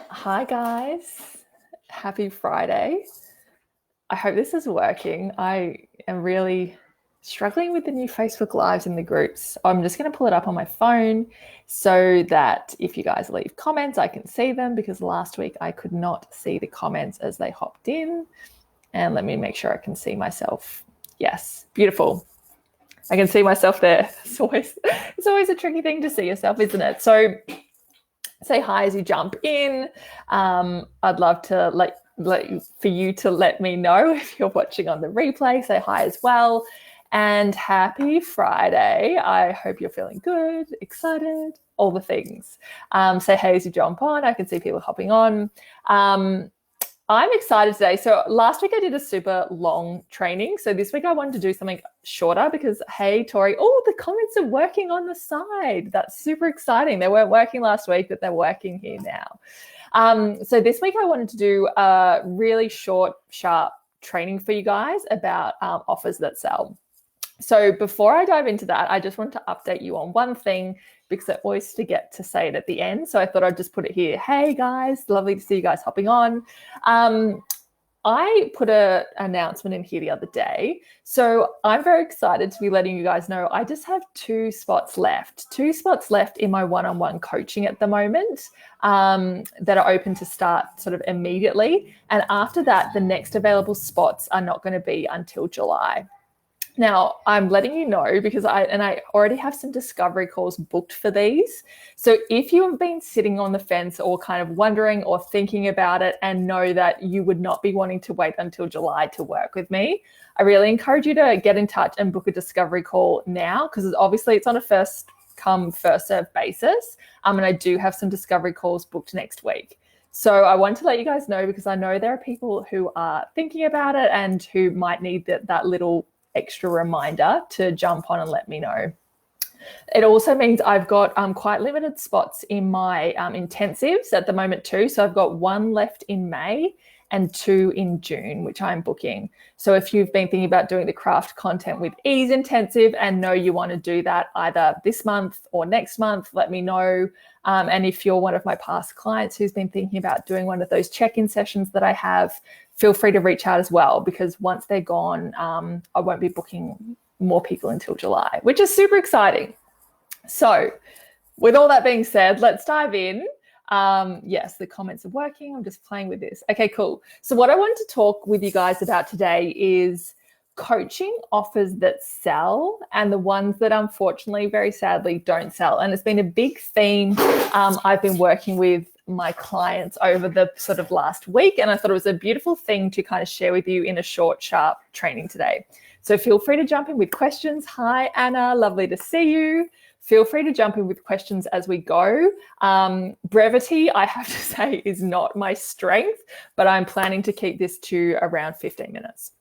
Hi guys, happy Friday. I hope this is working. I am really struggling with the new Facebook Lives in the groups. I'm just going to pull it up on my phone so that if you guys leave comments, I can see them because last week I could not see the comments as they hopped in. And let me make sure I can see myself. Yes, beautiful. I can see myself there. It's always a tricky thing to see yourself, isn't it? So say hi as you jump in. I'd love to for you to let me know if you're watching on the replay. Say hi as well. And happy Friday. I hope you're feeling good, excited, all the things. Say hey as you jump on. I can see people hopping on. I'm excited today. So last week I did a super long training. So this week I wanted to do something shorter because, hey, Tori, the comments are working on the side. That's super exciting. They weren't working last week, but they're working here now. So this week I wanted to do a really short, sharp training for you guys about offers that sell. So before I dive into that, I just want to update you on one thing because I always forget to say it at the end. So I thought I'd just put it here. Hey guys, lovely to see you guys hopping on. I put an announcement in here the other day. So I'm very excited to be letting you guys know I just have two spots left in my one-on-one coaching at the moment that are open to start sort of immediately. And after that, the next available spots are not going to be until July. Now, I'm letting you know because I already have some discovery calls booked for these. So if you have been sitting on the fence or kind of wondering or thinking about it and know that you would not be wanting to wait until July to work with me, I really encourage you to get in touch and book a discovery call now because obviously it's on a first come, first serve basis. And I do have some discovery calls booked next week. So I want to let you guys know because I know there are people who are thinking about it and who might need that little extra reminder to jump on and let me know. It also means I've got quite limited spots in my intensives at the moment too. So I've got one left in May and two in June, which I'm booking. So if you've been thinking about doing the Craft Content with Ease intensive and know you want to do that either this month or next month, let me know. And if you're one of my past clients who's been thinking about doing one of those check-in sessions that I have, feel free to reach out as well because once they're gone, I won't be booking more people until July, which is super exciting. So with all that being said, let's dive in. Yes, the comments are working. I'm just playing with this. Okay, cool. So what I want to talk with you guys about today is coaching offers that sell and the ones that unfortunately, very sadly, don't sell. And it's been a big theme I've been working with my clients over the sort of last week. And I thought it was a beautiful thing to kind of share with you in a short, sharp training today. So feel free to jump in with questions. Hi, Anna. Lovely to see you. Feel free to jump in with questions as we go. Brevity, I have to say, is not my strength, but I'm planning to keep this to around 15 minutes.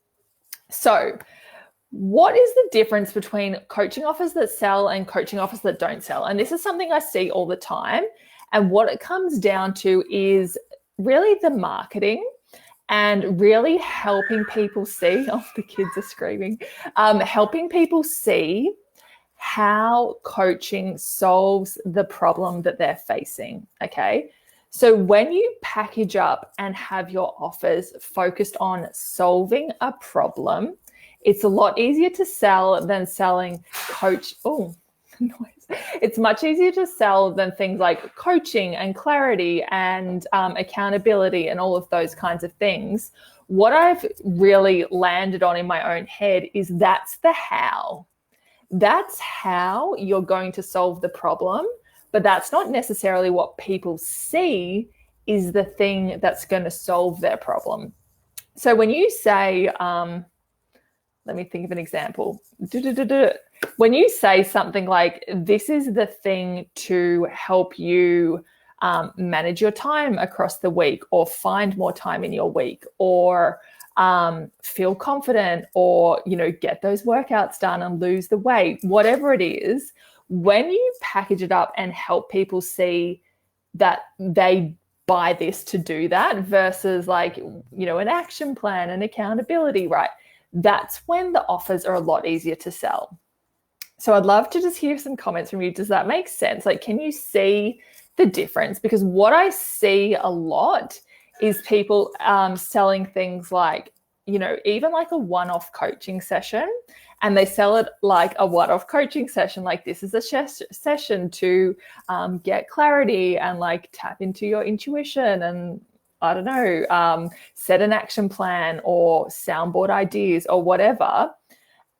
So what is the difference between coaching offers that sell and coaching offers that don't sell? And this is something I see all the time. And what it comes down to is really the marketing and really helping people see, the kids are screaming, helping people see how coaching solves the problem that they're facing, okay? So when you package up and have your offers focused on solving a problem, it's a lot easier to sell than selling noise. It's much easier to sell than things like coaching and clarity and accountability and all of those kinds of things. What I've really landed on in my own head is that's the how. That's how you're going to solve the problem, but that's not necessarily what people see is the thing that's going to solve their problem. So when you say, let me think of an example. When you say something like, this is the thing to help you manage your time across the week or find more time in your week or feel confident or, get those workouts done and lose the weight, whatever it is, when you package it up and help people see that they buy this to do that versus an action plan and accountability, right? That's when the offers are a lot easier to sell. So I'd love to just hear some comments from you. Does that make sense? Can you see the difference, because what I see a lot is people selling things like, even like a one-off coaching session, and they sell it like a one-off coaching session. Like, this is a session to get clarity and like tap into your intuition and I don't know, set an action plan or soundboard ideas or whatever.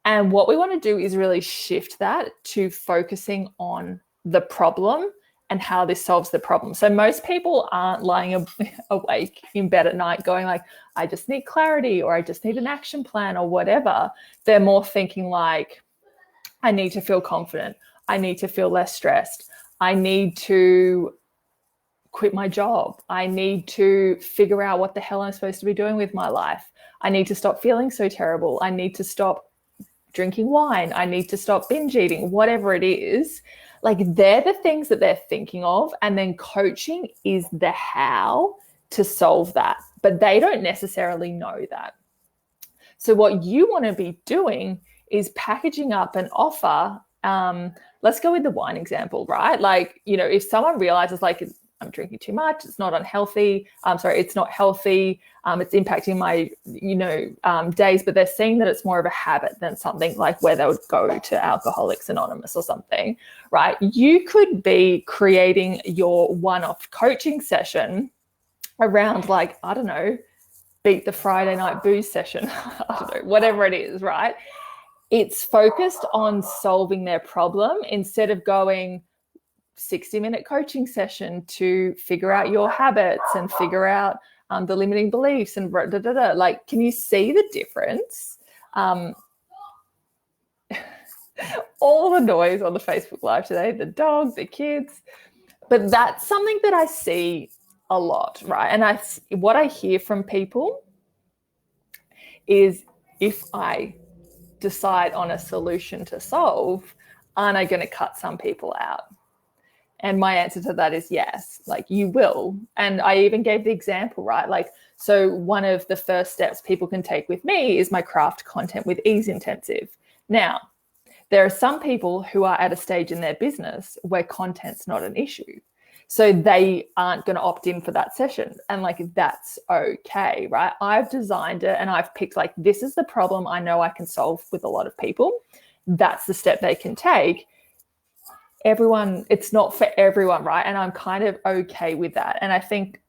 And what we want to do is really shift that to focusing on the problem and how this solves the problem. So most people aren't lying awake in bed at night going like, I just need clarity or I just need an action plan or whatever. They're more thinking like, I need to feel confident. I need to feel less stressed. I need to quit my job. I need to figure out what the hell I'm supposed to be doing with my life. I need to stop feeling so terrible. I need to stop drinking wine. I need to stop binge eating, whatever it is. Like, they're the things that they're thinking of. And then coaching is the how to solve that. But they don't necessarily know that. So what you want to be doing is packaging up an offer. Let's go with the wine example, right? Like, if someone realizes like, I'm drinking too much, it's not unhealthy. It's not healthy. It's impacting my, days, but they're seeing that it's more of a habit than something like where they would go to Alcoholics Anonymous or something, right? You could be creating your one-off coaching session around like, I don't know, beat the Friday night booze session, I don't know, whatever it is, right? It's focused on solving their problem instead of going 60-minute coaching session to figure out your habits and figure out the limiting beliefs and like, can you see the difference? All the noise on the Facebook Live today, the dog, the kids, but that's something that I see a lot, right? And what I hear from people is, if I decide on a solution to solve, aren't I going to cut some people out? And my answer to that is yes, like, you will. And I even gave the example, right? Like, so one of the first steps people can take with me is my Craft Content with Ease intensive. Now, there are some people who are at a stage in their business where content's not an issue. So they aren't going to opt in for that session. And like, that's okay, right? I've designed it and I've picked like, this is the problem I know I can solve with a lot of people. That's the step they can take. It's not for everyone, right? And I'm kind of okay with that. And I think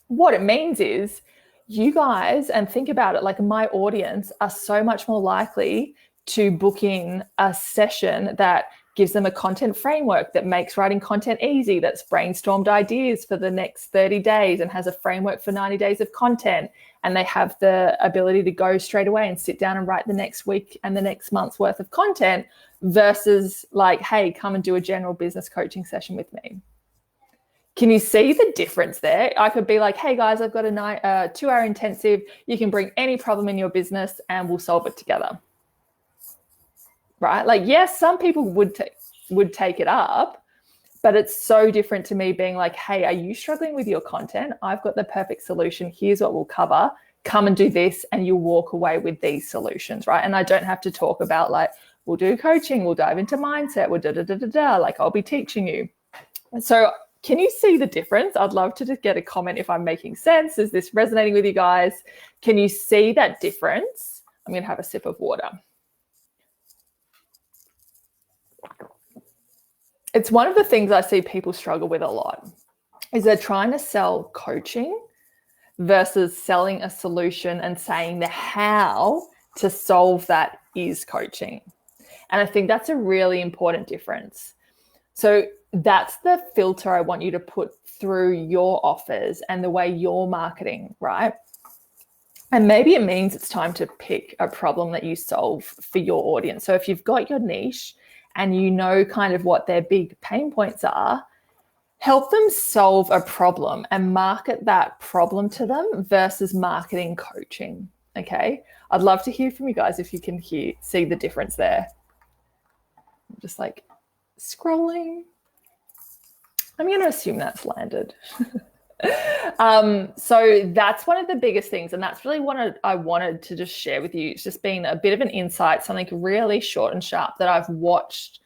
what it means is you guys, and think about it, like, my audience are so much more likely to book in a session that gives them a content framework that makes writing content easy, that's brainstormed ideas for the next 30 days and has a framework for 90 days of content. And they have the ability to go straight away and sit down and write the next week and the next month's worth of content, versus like, hey, come and do a general business coaching session with me. Can you see the difference there? I could be like, hey guys, I've got a 2-hour intensive. You can bring any problem in your business and we'll solve it together. Right? Like, yes, some people would take it up, but it's so different to me being like, hey, are you struggling with your content? I've got the perfect solution. Here's what we'll cover. Come and do this and you'll walk away with these solutions, right? And I don't have to talk about like, we'll do coaching, we'll dive into mindset, we'll like, I'll be teaching you. So can you see the difference? I'd love to just get a comment if I'm making sense. Is this resonating with you guys? Can you see that difference? I'm going to have a sip of water. It's one of the things I see people struggle with a lot, is they're trying to sell coaching versus selling a solution and saying the how to solve that is coaching. And I think that's a really important difference. So that's the filter I want you to put through your offers and the way you're marketing, right? And maybe it means it's time to pick a problem that you solve for your audience. So if you've got your niche and you know kind of what their big pain points are, help them solve a problem and market that problem to them versus marketing coaching, okay? I'd love to hear from you guys if you can see the difference there. I'm just like scrolling. I'm going to assume that's landed. So that's one of the biggest things, and that's really what I wanted to just share with you. It's just been a bit of an insight, something really short and sharp that I've watched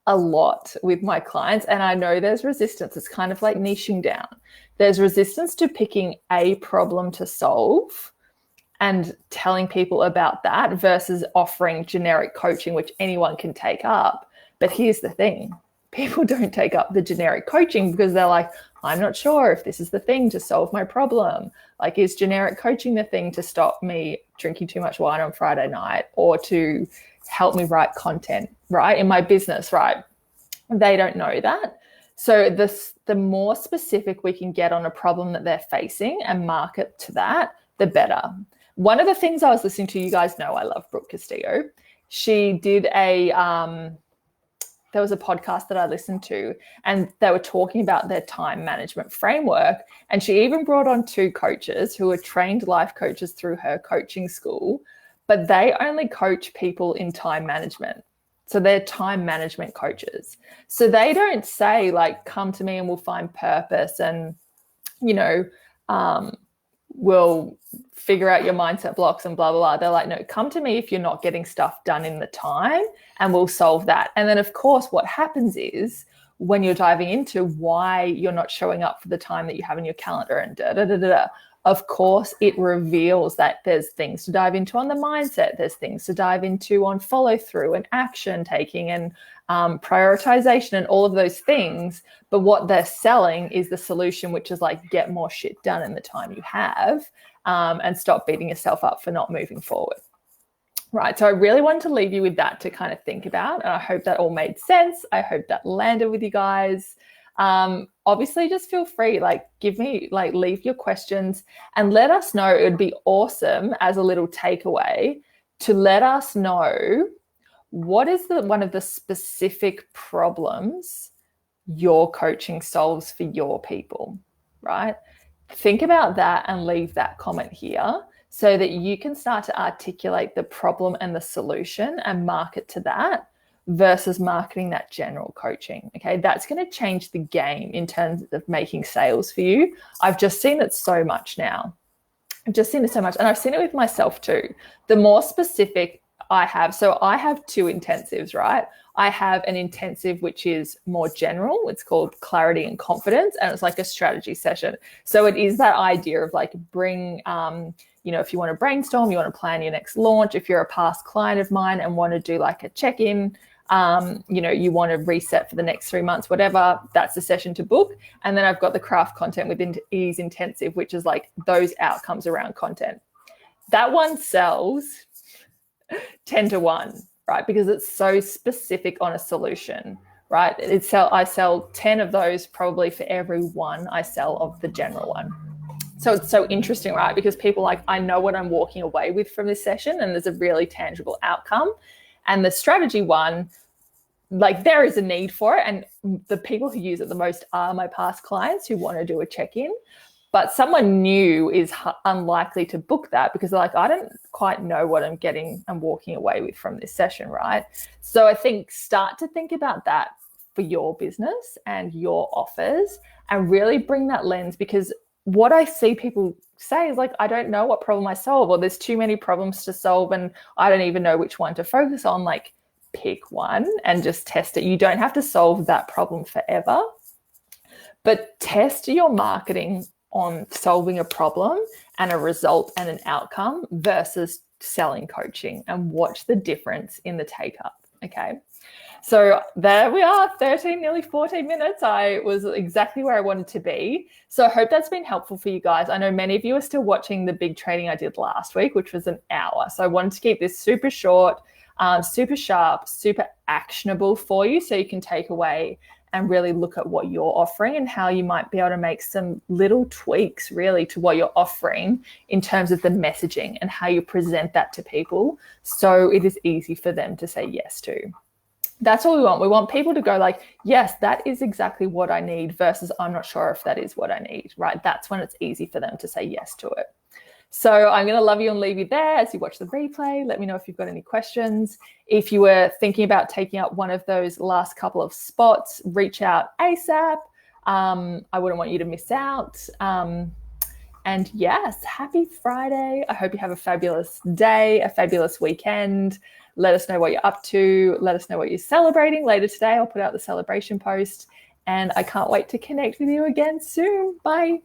a lot with my clients, and I know there's resistance. It's kind of like niching down. There's resistance to picking a problem to solve and telling people about that versus offering generic coaching, which anyone can take up. But here's the thing. People don't take up the generic coaching because they're like, I'm not sure if this is the thing to solve my problem. Like, is generic coaching the thing to stop me drinking too much wine on Friday night or to help me write content, right, in my business, right? They don't know that. So the more specific we can get on a problem that they're facing and market to that, the better. One of the things I was listening to, you guys know I love Brooke Castillo. She did there was a podcast that I listened to, and they were talking about their time management framework. And she even brought on 2 coaches who are trained life coaches through her coaching school, but they only coach people in time management. So they're time management coaches. So they don't say like, come to me and we'll find purpose and, we'll figure out your mindset blocks and blah, blah, blah. They're like, no, come to me if you're not getting stuff done in the time and we'll solve that. And then, of course, what happens is when you're diving into why you're not showing up for the time that you have in your calendar and of course, it reveals that there's things to dive into on the mindset. There's things to dive into on follow through and action taking and prioritization and all of those things. But what they're selling is the solution, which is like, get more shit done in the time you have and stop beating yourself up for not moving forward. Right. So I really wanted to leave you with that to kind of think about. And I hope that all made sense. I hope that landed with you guys. Obviously just feel free, leave your questions and let us know. It would be awesome as a little takeaway to let us know what is one of the specific problems your coaching solves for your people, right? Think about that and leave that comment here so that you can start to articulate the problem and the solution and market to that versus marketing that general coaching. Okay, that's going to change the game in terms of making sales for you. I've just seen it so much now. And I've seen it with myself too. The more specific I have, so I have 2 intensives, right? I have an intensive which is more general. It's called Clarity and Confidence, and it's like a strategy session. So it is that idea of like bring, if you want to brainstorm, you want to plan your next launch, if you're a past client of mine and want to do like a check-in, you want to reset for the next 3 months, whatever, that's the session to book. And then I've got the Craft Content with Ease Intensive, which is like those outcomes around content. That one sells 10 to 1, right? Because it's so specific on a solution, right? I sell 10 of those probably for every one I sell of the general one. So it's so interesting, right? Because people I know what I'm walking away with from this session and there's a really tangible outcome. And the strategy one, there is a need for it. And the people who use it the most are my past clients who want to do a check-in. But someone new is unlikely to book that because they're like, I don't quite know what I'm getting and walking away with from this session, right? So I think start to think about that for your business and your offers and really bring that lens, because what I see people say is I don't know what problem I solve, or there's too many problems to solve and I don't even know which one to focus on. Pick one and just test it. You don't have to solve that problem forever, but test your marketing on solving a problem and a result and an outcome versus selling coaching, and watch the difference in the take up. Okay. So there we are, 13, nearly 14 minutes. I was exactly where I wanted to be. So I hope that's been helpful for you guys. I know many of you are still watching the big training I did last week, which was an hour. So I wanted to keep this super short, super sharp, super actionable for you so you can take away and really look at what you're offering and how you might be able to make some little tweaks really to what you're offering in terms of the messaging and how you present that to people so it is easy for them to say yes to. That's all we want. We want people to go yes, that is exactly what I need versus I'm not sure if that is what I need, right? That's when it's easy for them to say yes to it. So I'm going to love you and leave you there as you watch the replay. Let me know if you've got any questions. If you were thinking about taking up one of those last couple of spots, reach out ASAP. I wouldn't want you to miss out. And yes, happy Friday. I hope you have a fabulous day, a fabulous weekend. Let us know what you're up to. Let us know what you're celebrating later today. I'll put out the celebration post, and I can't wait to connect with you again soon. Bye.